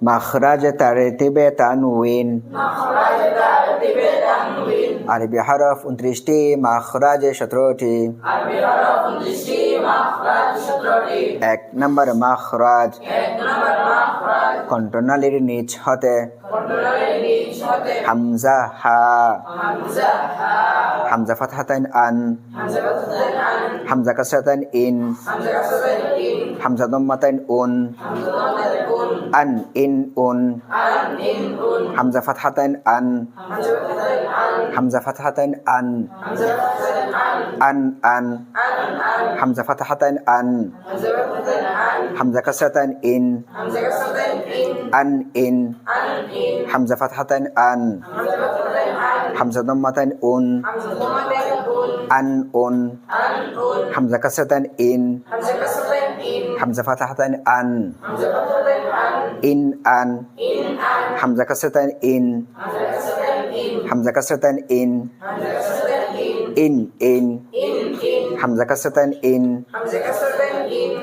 مخرج ترتیب تنوین عربی حرف 29টি مخرج 17টি এক নম্বর مخرج কণ্ঠনালীর নিচ হতে হামজা হা হামজা ফাতহাতাইন আন হামজা কাসরাতাইন ইন হামজা দাম্মাতাইন উন আন ইন উন হামজা ফাতহাতাইন আন হামজা ফাতহাতাইন আন আন আন হামজা ফাতহাতাইন আন হামজা কাসরাতাইন ইন আন ইন হামজা ফাতহাতাইন আন হামজা দাম্মাতাইন উন আন উন হামজা কাসরাতাইন ইন হামজা ফাতহাতাইন আন ইন আন হামজা কাসরাতাইন ইন হামজা কাসরাতাইন ইন ইন ইন হামজা কাসরাতাইন ইন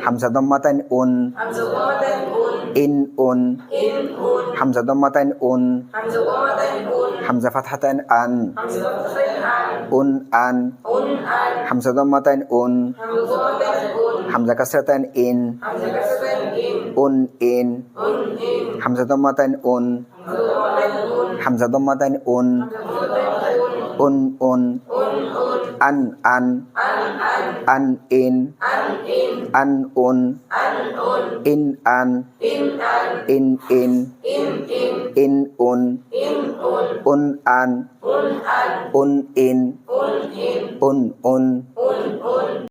হামজা দাম্মাতাইন উন ইন উন হামজা দাম্মাতাইন উন হামজা ফাতহাতাইন আন উন আন হামজা দাম্মাতাইন উন হামজা কাসরাতাইন ইন উন ইন হামজা দাম্মাতাইন উন হামজা দাম্মাতাইন উন উন উন আন আন আন ইন আন উন ইন আন ইন ইন ইন উন উন আন উন ইন উন উন